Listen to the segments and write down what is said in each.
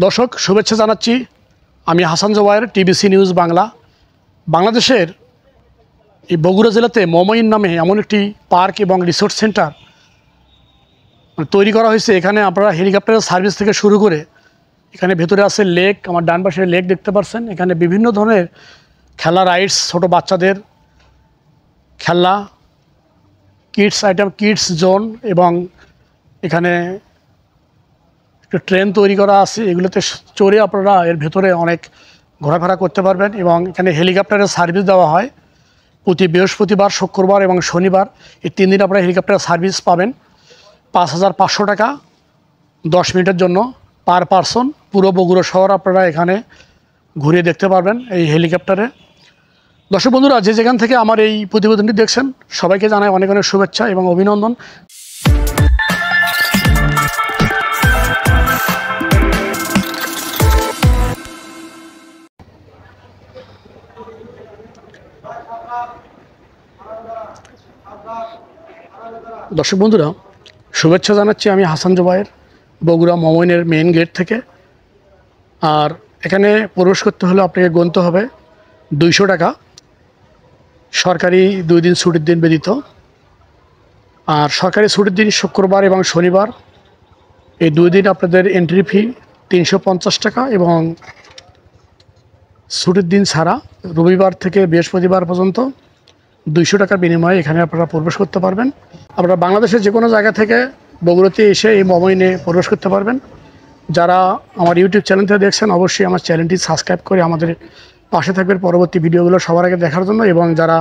দর্শক শুভেচ্ছা জানাচ্ছি। আমি হাসান জোবায়ের, টিবিসি নিউজ বাংলা। বাংলাদেশের এই বগুড়া জেলাতে মমইন নামে এমন একটি পার্ক এবং রিসোর্ট সেন্টার তৈরি করা হয়েছে। এখানে আপনারা হেলিকপ্টারের সার্ভিস থেকে শুরু করে এখানে ভেতরে আছে লেক, আমার ডান পাশে লেক দেখতে পাচ্ছেন। এখানে বিভিন্ন ধরনের খেলা রাইডস, ছোট বাচ্চাদের খেলনা, কিডস আইটেম, কিডস জোন, এবং এখানে একটা ট্রেন তৈরি করা আছে। এগুলোতে চড়ে আপনারা এর ভেতরে অনেক ঘোরাফেরা করতে পারবেন। এবং এখানে হেলিকপ্টারের সার্ভিস দেওয়া হয় প্রতি বৃহস্পতিবার, শুক্রবার এবং শনিবার। এই 3 দিন আপনারা হেলিকপ্টারের সার্ভিস পাবেন 5500 টাকা 10 মিনিটের জন্য পার পারসন। পুরো বগুড়া শহর আপনারা এখানে ঘুরে দেখতে পারবেন এই হেলিকপ্টারে। দর্শক বন্ধুরা, যে যেখান থেকে আমার এই প্রতিবেদনটি দেখছেন, সবাইকে জানাই অনেক অনেক শুভেচ্ছা এবং অভিনন্দন। দর্শক বন্ধুরা, শুভেচ্ছা জানাচ্ছি আমি হাসান জোবায়ের, বগুড়া মমইনের মেইন গেট থেকে। আর এখানে প্রবেশ করতে হলে আপনাকে গুনতে হবে 200 টাকা। সরকারি 2 দিন ছুটির দিন ব্যতীত। আর সরকারি ছুটির দিন শুক্রবার এবং শনিবার, এই 2 দিন আপনাদের এন্ট্রি ফি 350 টাকা, এবং ছুটির দিন ছাড়া রবিবার থেকে বৃহস্পতিবার পর্যন্ত 200 টাকার বিনিময়ে এখানে আপনারা প্রবেশ করতে পারবেন। আপনারা বাংলাদেশের যে কোনো জায়গা থেকে বগুড়াতে এসে এই মমইনে প্রবেশ করতে পারবেন। যারা আমার ইউটিউব চ্যানেল থেকে দেখছেন, অবশ্যই আমার চ্যানেলটি সাবস্ক্রাইব করে আমাদের পাশে থাকবেন পরবর্তী ভিডিওগুলো সবার আগে দেখার জন্য। এবং যারা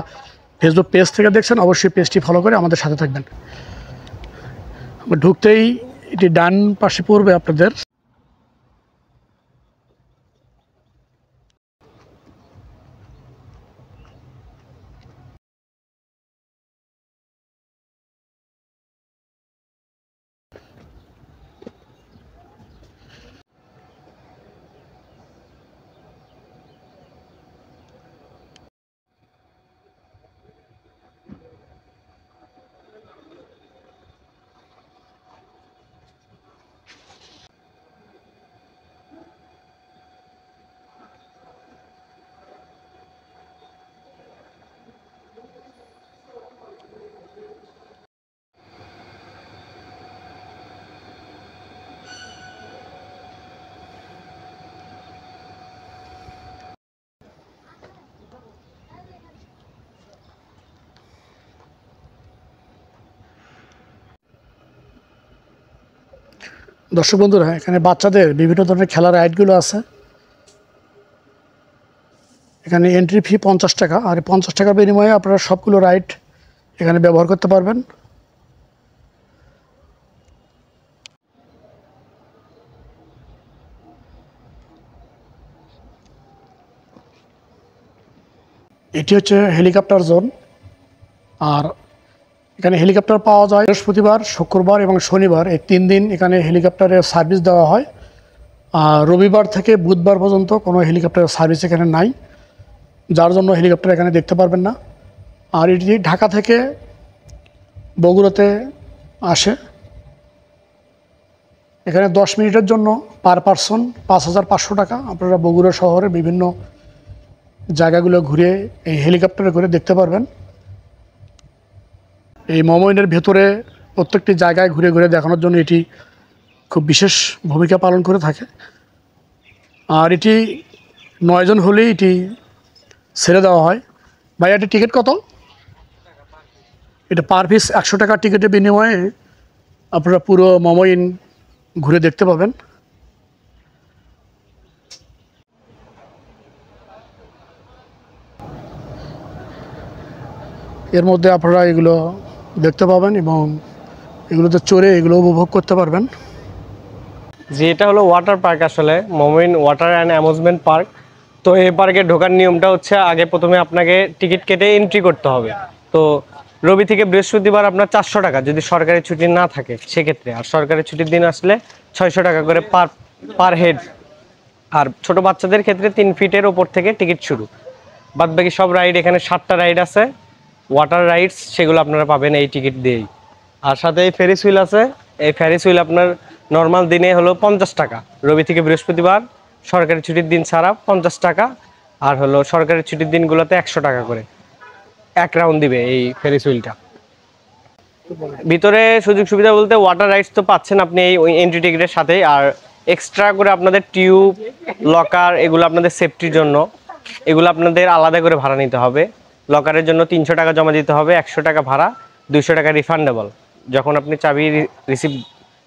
ফেসবুক পেজ থেকে দেখছেন, অবশ্যই পেজটি ফলো করে আমাদের সাথে থাকবেন। ঢুকতেই এটি ডান পাশে পড়বে আপনাদের। দর্শক বন্ধুরা, এখানে বাচ্চাদের বিভিন্ন ধরনের খেলার রাইডগুলো আছে। এখানে এন্ট্রি ফি 50 টাকা, আর 50 টাকার বিনিময়ে আপনারা সবগুলো রাইড এখানে ব্যবহার করতে পারবেন। এটি হচ্ছে হেলিকপ্টার জোন। আর এখানে হেলিকপ্টার পাওয়া যায় বৃহস্পতিবার, শুক্রবার এবং শনিবার, এই 3 দিন এখানে হেলিকপ্টারের সার্ভিস দেওয়া হয়। আর রবিবার থেকে বুধবার পর্যন্ত কোনো হেলিকপ্টারের সার্ভিস এখানে নাই, যার জন্য হেলিকপ্টার এখানে দেখতে পারবেন না। আর এটি ঢাকা থেকে বগুড়াতে আসে। এখানে 10 মিনিটের জন্য পার পারসন 5500 টাকা। আপনারা বগুড়া শহরের বিভিন্ন জায়গাগুলো ঘুরে এই হেলিকপ্টারে করে দেখতে পারবেন। এই মমইনের ভেতরে প্রত্যেকটি জায়গায় ঘুরে ঘুরে দেখানোর জন্য এটি খুব বিশেষ ভূমিকা পালন করে থাকে। আর এটি 9 জন হলেই এটি ছেড়ে দেওয়া হয়। ভাই, এটি টিকিট কত? এটা পার পিস 100 টাকা টিকিটের বিনিময়ে আপনারা পুরো মমইন ঘুরে দেখতে পাবেন। এর মধ্যে আপনারা এগুলো দেখতে পাবেন এবং এগুলোতে চড়ে এগুলো উপভোগ করতে পারবেন। যে এটা হলো ওয়াটার পার্ক, আসলে মমইন ওয়াটার অ্যান্ড অ্যামিউজমেন্ট পার্ক। তো এই পার্কে ঢোকার নিয়মটা হচ্ছে, আগে প্রথমে আপনাকে টিকিট কেটে এন্ট্রি করতে হবে। তো রবি থেকে বৃহস্পতিবার আপনার 400 টাকা, যদি সরকারি ছুটি না থাকে সেক্ষেত্রে। আর সরকারি ছুটির দিন আসলে 600 টাকা করে পার হেড। আর ছোট বাচ্চাদের ক্ষেত্রে 3 ফিটের ওপর থেকে টিকিট শুরু। বাদ বাকি সব রাইড, এখানে 7টা রাইড আছে ওয়াটার রাইডস, সেগুলো আপনারা পাবেন এই টিকিট দিয়েই। আর সাথে এই ফেরিস হুইল আছে। এই ফেরিস হুইল আপনার নর্মাল দিনে হলো 50 টাকা, রবি থেকে বৃহস্পতিবার সরকারি ছুটির দিন ছাড়া 50 টাকা, আর হলো সরকারি ছুটির দিনগুলোতে 100 টাকা করে এক রাউন্ড দিবে এই ফেরিস হুইলটা। ভিতরে সুযোগ সুবিধা বলতে ওয়াটার রাইডস তো পাচ্ছেন আপনি এই এন্ট্রি টিকিটের সাথে, আর এক্সট্রা করে আপনাদের টিউব, লকার এগুলো আপনাদের সেফটির জন্য, এগুলো আপনাদের আলাদা করে ভাড়া নিতে হবে। লকারের জন্য 300 টাকা জমা দিতে হবে, 100 টাকা ভাড়া, 200 টাকা রিফান্ডেবল। যখন আপনি চাবি রিসিভ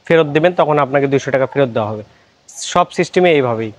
ফেরত দেবেন তখন আপনাকে 200 টাকা ফেরত দেওয়া হবে। সব সিস্টেমে এইভাবেই।